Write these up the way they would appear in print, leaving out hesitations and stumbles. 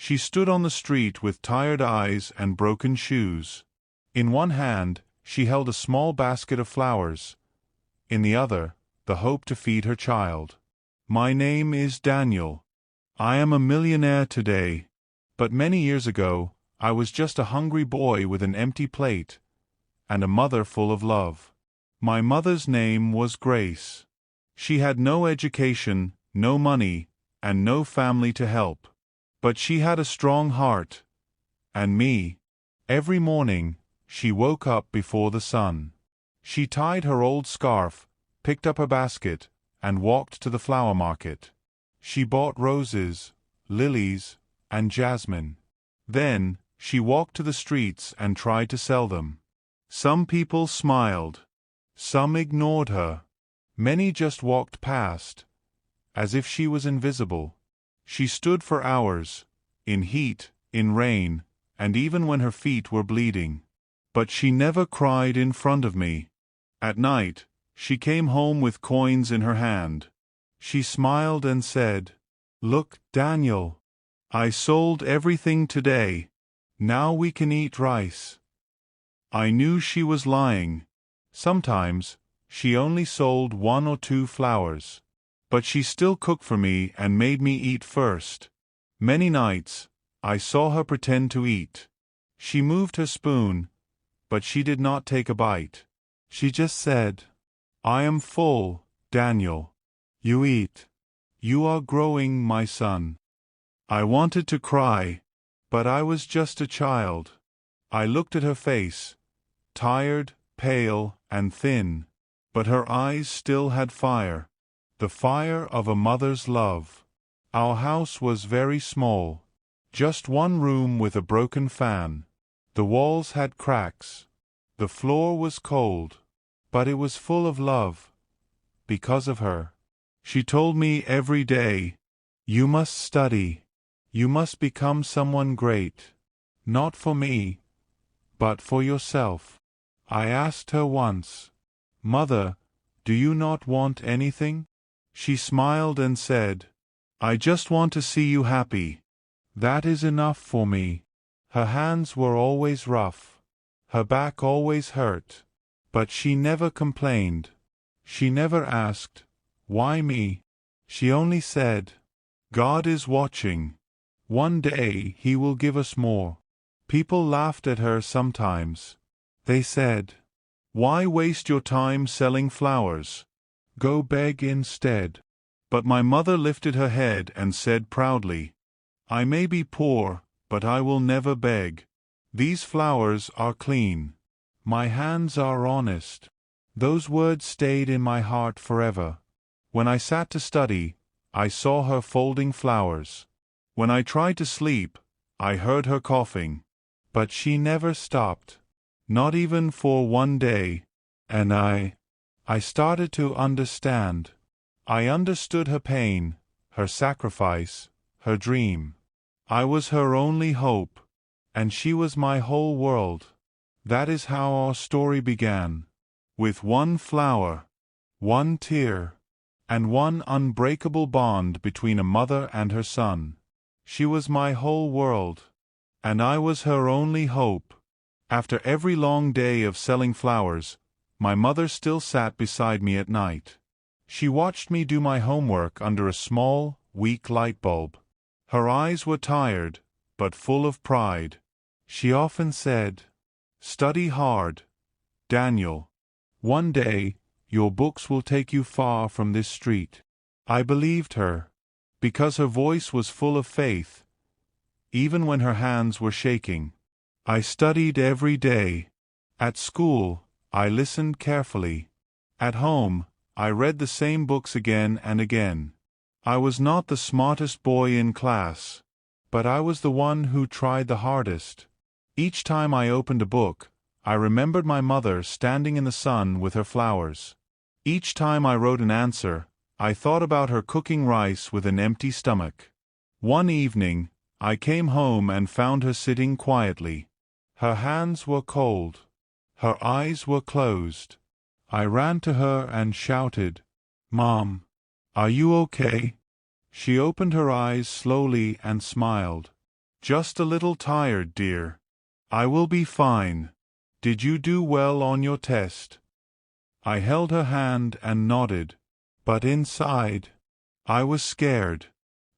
She stood on the street with tired eyes and broken shoes. In one hand, she held a small basket of flowers. In the other, the hope to feed her child. My name is Daniel. I am a millionaire today. But many years ago, I was just a hungry boy with an empty plate and a mother full of love. My mother's name was Grace. She had no education, no money, and no family to help. But she had a strong heart. And me. Every morning, she woke up before the sun. She tied her old scarf, picked up her basket, and walked to the flower market. She bought roses, lilies, and jasmine. Then, she walked to the streets and tried to sell them. Some people smiled. Some ignored her. Many just walked past, as if she was invisible. She stood for hours, in heat, in rain, and even when her feet were bleeding. But she never cried in front of me. At night, she came home with coins in her hand. She smiled and said, "Look, Daniel, I sold everything today. Now we can eat rice." I knew she was lying. Sometimes, she only sold 1 or 2 flowers. But she still cooked for me and made me eat first. Many nights, I saw her pretend to eat. She moved her spoon, but she did not take a bite. She just said, "I am full, Daniel. You eat. You are growing, my son." I wanted to cry, but I was just a child. I looked at her face, tired, pale, and thin, but her eyes still had fire. The fire of a mother's love. Our house was very small. Just one room with a broken fan. The walls had cracks. The floor was cold. But it was full of love. Because of her. She told me every day, "You must study. You must become someone great. Not for me, but for yourself." I asked her once, "Mother, do you not want anything?" She smiled and said, "I just want to see you happy. That is enough for me." Her hands were always rough. Her back always hurt. But she never complained. She never asked, "Why me?" She only said, "God is watching. One day He will give us more." People laughed at her sometimes. They said, "Why waste your time selling flowers? Go beg instead." But my mother lifted her head and said proudly, "I may be poor, but I will never beg. These flowers are clean. My hands are honest." Those words stayed in my heart forever. When I sat to study, I saw her folding flowers. When I tried to sleep, I heard her coughing. But she never stopped. Not even for one day. And I started to understand. I understood her pain, her sacrifice, her dream. I was her only hope, and she was my whole world. That is how our story began. With one flower, one tear, and one unbreakable bond between a mother and her son. She was my whole world, and I was her only hope. After every long day of selling flowers, my mother still sat beside me at night. She watched me do my homework under a small, weak light bulb. Her eyes were tired, but full of pride. She often said, "Study hard, Daniel. One day, your books will take you far from this street." I believed her, because her voice was full of faith, even when her hands were shaking. I studied every day. At school, I listened carefully. At home, I read the same books again and again. I was not the smartest boy in class, but I was the one who tried the hardest. Each time I opened a book, I remembered my mother standing in the sun with her flowers. Each time I wrote an answer, I thought about her cooking rice with an empty stomach. One evening, I came home and found her sitting quietly. Her hands were cold. Her eyes were closed. I ran to her and shouted, "Mom, are you okay?" She opened her eyes slowly and smiled. Just a little tired, dear. I will be fine. Did you do well on your test? I held her hand and nodded, but inside, I was scared.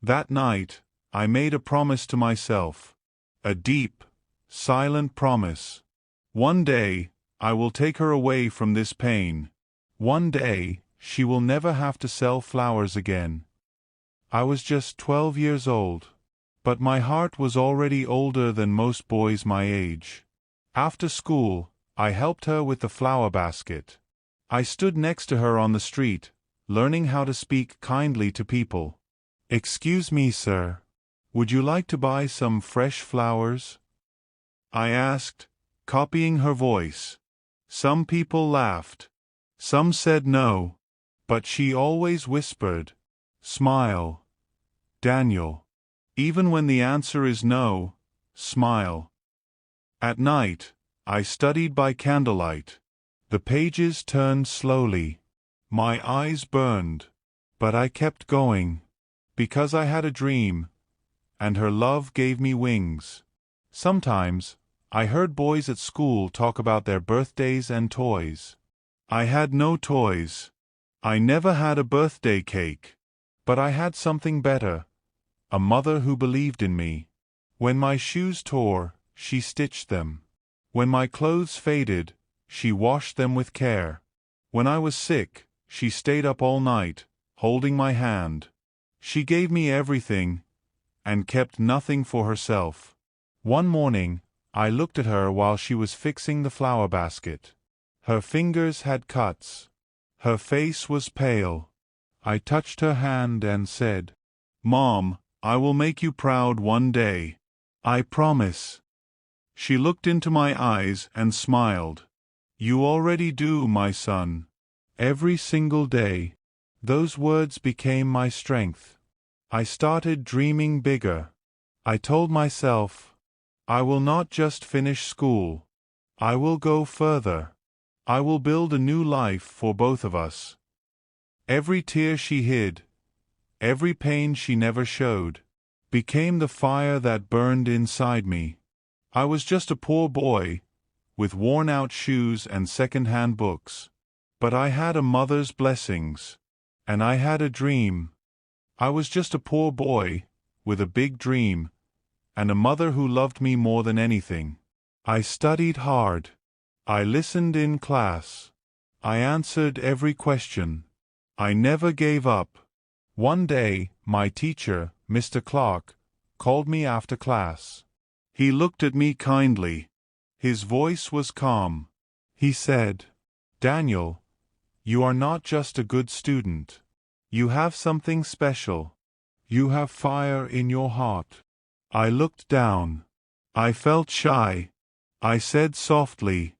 That night, I made a promise to myself. A deep, silent promise. One day, I will take her away from this pain. One day, she will never have to sell flowers again. I was just 12 years old, but my heart was already older than most boys my age. After school, I helped her with the flower basket. I stood next to her on the street, learning how to speak kindly to people. "Excuse me, sir. Would you like to buy some fresh flowers?" I asked, copying her voice. Some people laughed. Some said no. But she always whispered, "Smile, Daniel." Even when the answer is no, smile. At night, I studied by candlelight. The pages turned slowly. My eyes burned. But I kept going. Because I had a dream, and her love gave me wings. Sometimes, I heard boys at school talk about their birthdays and toys. I had no toys. I never had a birthday cake. But I had something better. A mother who believed in me. When my shoes tore, she stitched them. When my clothes faded, she washed them with care. When I was sick, she stayed up all night, holding my hand. She gave me everything, and kept nothing for herself. One morning, I looked at her while she was fixing the flower basket. Her fingers had cuts. Her face was pale. I touched her hand and said, "Mom, I will make you proud one day. I promise." She looked into my eyes and smiled. "You already do, my son. Every single day." Those words became my strength. I started dreaming bigger. I told myself, I will not just finish school. I will go further. I will build a new life for both of us. Every tear she hid, every pain she never showed, became the fire that burned inside me. I was just a poor boy, with worn-out shoes and second-hand books. But I had a mother's blessings, and I had a dream. I was just a poor boy, with a big dream, and a mother who loved me more than anything. I studied hard. I listened in class. I answered every question. I never gave up. One day, my teacher, Mr. Clark, called me after class. He looked at me kindly. His voice was calm. He said, "Daniel, you are not just a good student. You have something special. You have fire in your heart." I looked down. I felt shy. I said softly,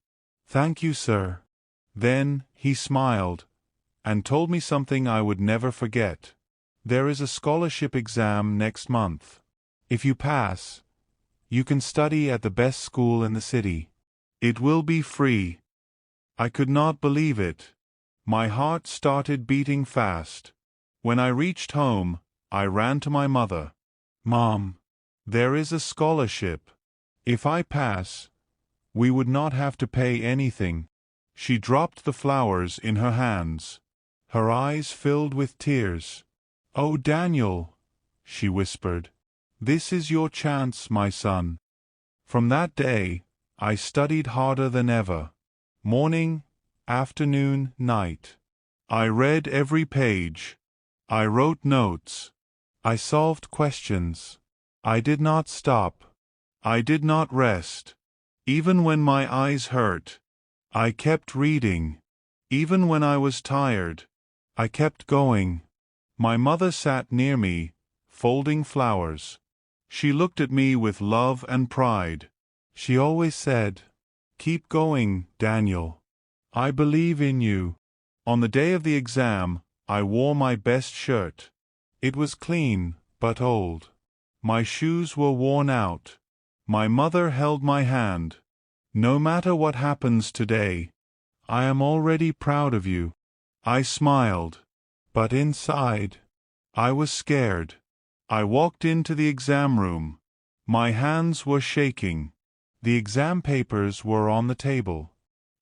"Thank you, sir." Then he smiled and told me something I would never forget. "There is a scholarship exam next month. If you pass, you can study at the best school in the city. It will be free." I could not believe it. My heart started beating fast. When I reached home, I ran to my mother. "Mom, there is a scholarship. If I pass, we would not have to pay anything." She dropped the flowers in her hands. Her eyes filled with tears. "Oh, Daniel," she whispered, "this is your chance, my son." From that day, I studied harder than ever. Morning, afternoon, night. I read every page. I wrote notes. I solved questions. I did not stop. I did not rest. Even when my eyes hurt, I kept reading. Even when I was tired, I kept going. My mother sat near me, folding flowers. She looked at me with love and pride. She always said, "Keep going, Daniel. I believe in you." On the day of the exam, I wore my best shirt. It was clean, but old. My shoes were worn out. My mother held my hand. "No matter what happens today, I am already proud of you." I smiled. But inside, I was scared. I walked into the exam room. My hands were shaking. The exam papers were on the table.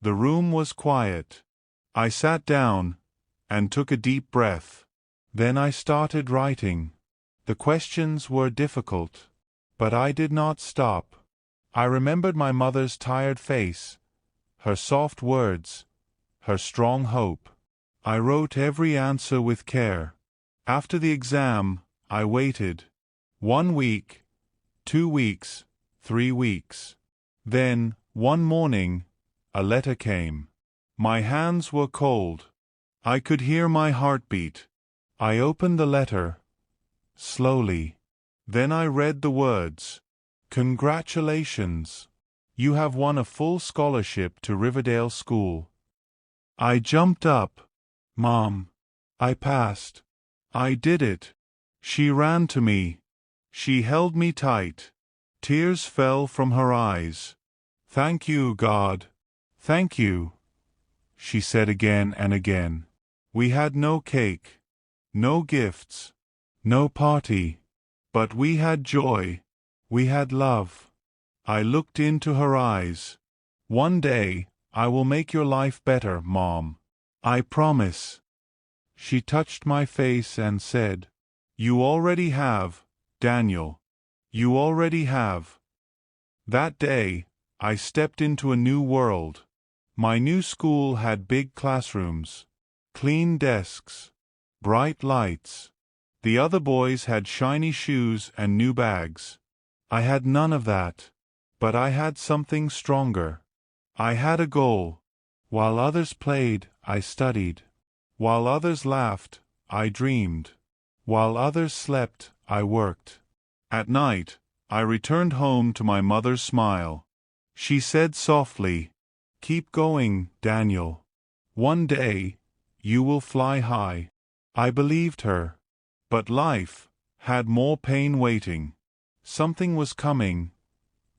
The room was quiet. I sat down and took a deep breath. Then I started writing. The questions were difficult, but I did not stop. I remembered my mother's tired face, her soft words, her strong hope. I wrote every answer with care. After the exam, I waited. 1 week, 2 weeks, 3 weeks. Then, one morning, a letter came. My hands were cold. I could hear my heartbeat. I opened the letter, slowly. Then I read the words. Congratulations. You have won a full scholarship to Riverdale School. I jumped up. Mom, I passed. I did it. She ran to me. She held me tight. Tears fell from her eyes. Thank you, God. Thank you, she said again and again. We had no cake, no gifts, no party, but we had joy. We had love. I looked into her eyes. One day, I will make your life better, Mom. I promise. She touched my face and said, You already have, Daniel. You already have. That day, I stepped into a new world. My new school had big classrooms, clean desks, bright lights. The other boys had shiny shoes and new bags. I had none of that, but I had something stronger. I had a goal. While others played, I studied. While others laughed, I dreamed. While others slept, I worked. At night, I returned home to my mother's smile. She said softly, Keep going, Daniel. One day, you will fly high. I believed her. But life had more pain waiting. Something was coming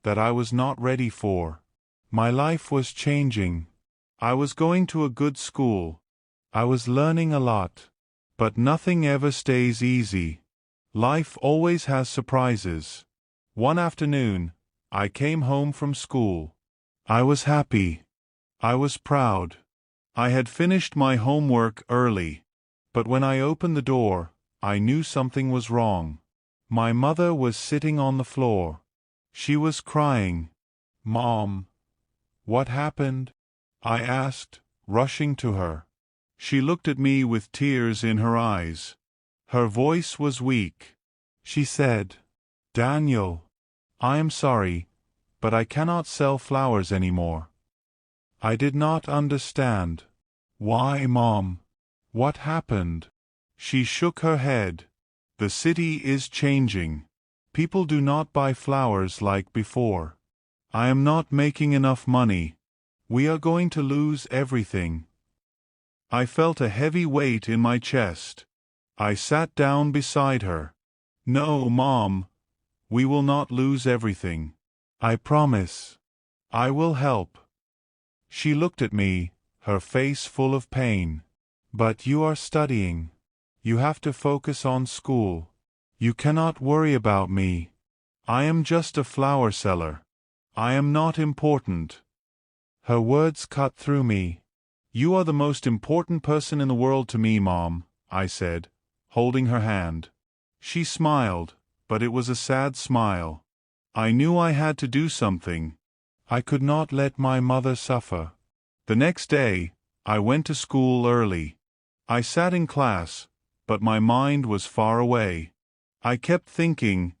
that I was not ready for. My life was changing. I was going to a good school. I was learning a lot. But nothing ever stays easy. Life always has surprises. One afternoon, I came home from school. I was happy. I was proud. I had finished my homework early. But when I opened the door, I knew something was wrong. My mother was sitting on the floor. She was crying. Mom, what happened? I asked, rushing to her. She looked at me with tears in her eyes. Her voice was weak. She said, Daniel, I am sorry, but I cannot sell flowers anymore. I did not understand. Why, Mom? What happened? She shook her head. The city is changing. People do not buy flowers like before. I am not making enough money. We are going to lose everything. I felt a heavy weight in my chest. I sat down beside her. No, Mom. We will not lose everything. I promise. I will help. She looked at me, her face full of pain. But you are studying. You have to focus on school. You cannot worry about me. I am just a flower seller. I am not important. Her words cut through me. You are the most important person in the world to me, Mom, I said, holding her hand. She smiled, but it was a sad smile. I knew I had to do something. I could not let my mother suffer. The next day, I went to school early. I sat in class, but my mind was far away. I kept thinking,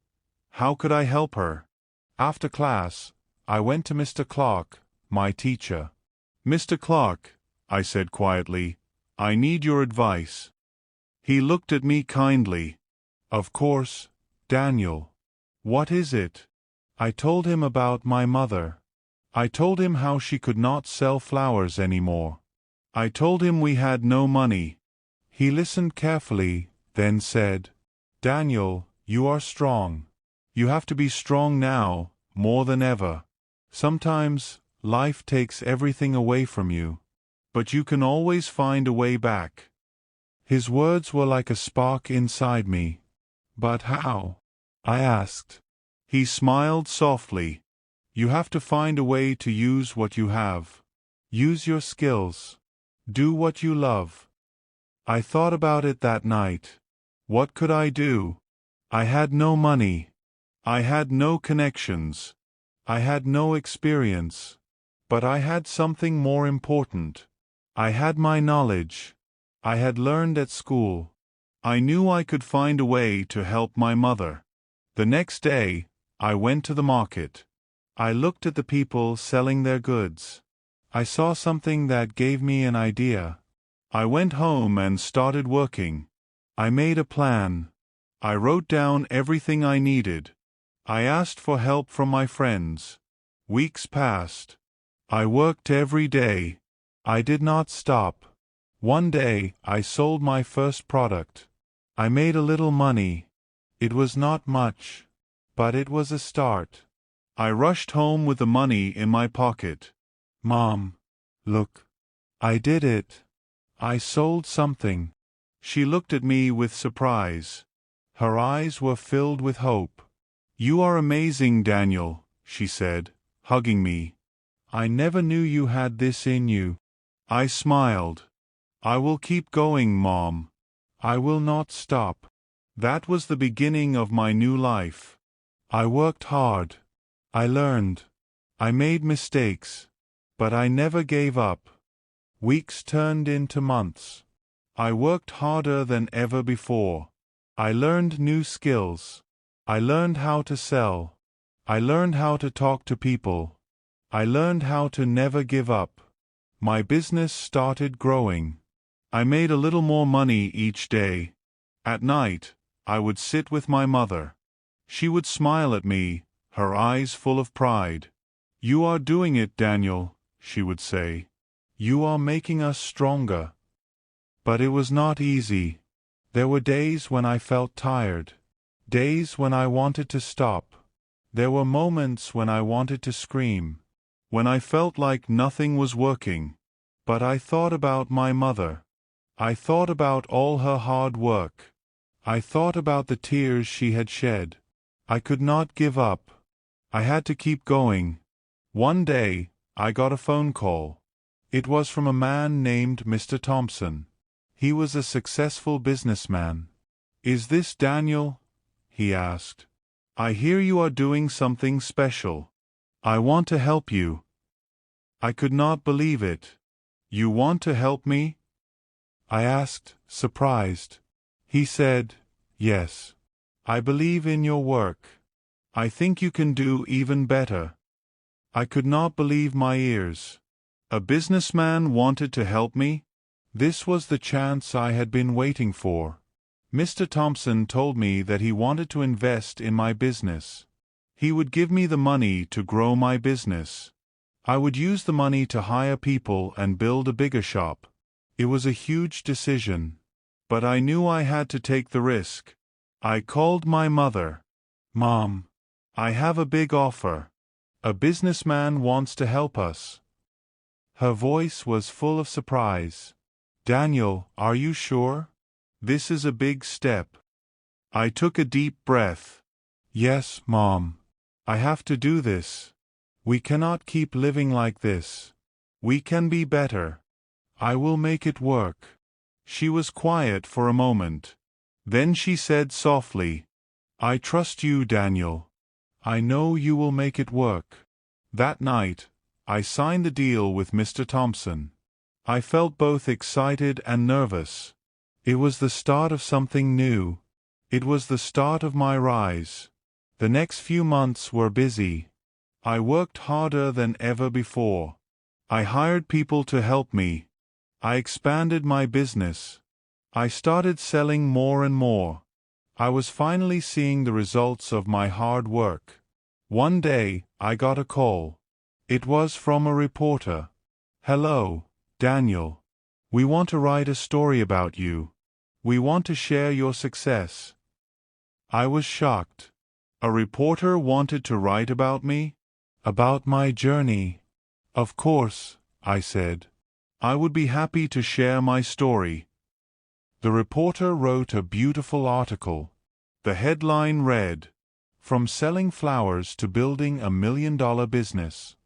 how could I help her? After class, I went to Mr. Clark, my teacher. Mr. Clark, I said quietly, I need your advice. He looked at me kindly. Of course, Daniel. What is it? I told him about my mother. I told him how she could not sell flowers anymore. I told him we had no money. He listened carefully, then said, Daniel, you are strong. You have to be strong now, more than ever. Sometimes, life takes everything away from you. But you can always find a way back. His words were like a spark inside me. But how? I asked. He smiled softly. You have to find a way to use what you have. Use your skills. Do what you love. I thought about it that night. What could I do? I had no money. I had no connections. I had no experience. But I had something more important. I had my knowledge. I had learned at school. I knew I could find a way to help my mother. The next day, I went to the market. I looked at the people selling their goods. I saw something that gave me an idea. I went home and started working. I made a plan. I wrote down everything I needed. I asked for help from my friends. Weeks passed. I worked every day. I did not stop. One day, I sold my first product. I made a little money. It was not much, but it was a start. I rushed home with the money in my pocket. Mom, look. I did it. I sold something. She looked at me with surprise. Her eyes were filled with hope. You are amazing, Daniel, she said, hugging me. I never knew you had this in you. I smiled. I will keep going, Mom. I will not stop. That was the beginning of my new life. I worked hard. I learned. I made mistakes. But I never gave up. Weeks turned into months. I worked harder than ever before. I learned new skills. I learned how to sell. I learned how to talk to people. I learned how to never give up. My business started growing. I made a little more money each day. At night, I would sit with my mother. She would smile at me, her eyes full of pride. You are doing it, Daniel, she would say. You are making us stronger. But it was not easy. There were days when I felt tired. Days when I wanted to stop. There were moments when I wanted to scream. When I felt like nothing was working. But I thought about my mother. I thought about all her hard work. I thought about the tears she had shed. I could not give up. I had to keep going. One day, I got a phone call. It was from a man named Mr. Thompson. He was a successful businessman. Is this Daniel? He asked. I hear you are doing something special. I want to help you. I could not believe it. You want to help me? I asked, surprised. He said, yes. I believe in your work. I think you can do even better. I could not believe my ears. A businessman wanted to help me? This was the chance I had been waiting for. Mr. Thompson told me that he wanted to invest in my business. He would give me the money to grow my business. I would use the money to hire people and build a bigger shop. It was a huge decision. But I knew I had to take the risk. I called my mother. Mom, I have a big offer. A businessman wants to help us. Her voice was full of surprise. Daniel, are you sure? This is a big step. I took a deep breath. Yes, Mom. I have to do this. We cannot keep living like this. We can be better. I will make it work. She was quiet for a moment. Then she said softly, I trust you, Daniel. I know you will make it work. That night, I signed the deal with Mr. Thompson. I felt both excited and nervous. It was the start of something new. It was the start of my rise. The next few months were busy. I worked harder than ever before. I hired people to help me. I expanded my business. I started selling more and more. I was finally seeing the results of my hard work. One day, I got a call. It was from a reporter. Hello, Daniel. We want to write a story about you. We want to share your success. I was shocked. A reporter wanted to write about me? About my journey? Of course, I said. I would be happy to share my story. The reporter wrote a beautiful article. The headline read, From selling flowers to building a $1 million business.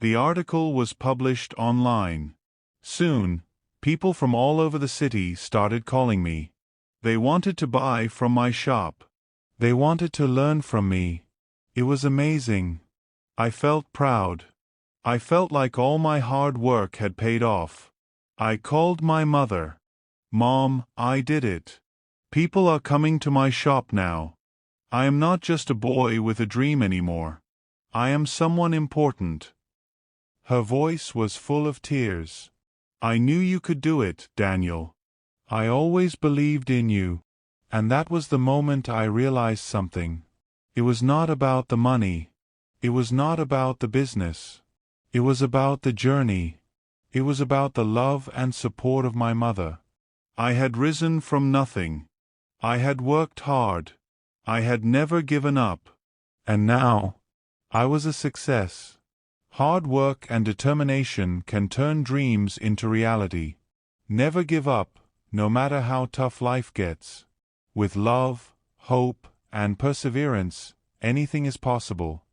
The article was published online. Soon, people from all over the city started calling me. They wanted to buy from my shop. They wanted to learn from me. It was amazing. I felt proud. I felt like all my hard work had paid off. I called my mother. Mom, I did it. People are coming to my shop now. I am not just a boy with a dream anymore. I am someone important. Her voice was full of tears. I knew you could do it, Daniel. I always believed in you. And that was the moment I realized something. It was not about the money. It was not about the business. It was about the journey. It was about the love and support of my mother. I had risen from nothing. I had worked hard. I had never given up. And now, I was a success. Hard work and determination can turn dreams into reality. Never give up, no matter how tough life gets. With love, hope, and perseverance, anything is possible.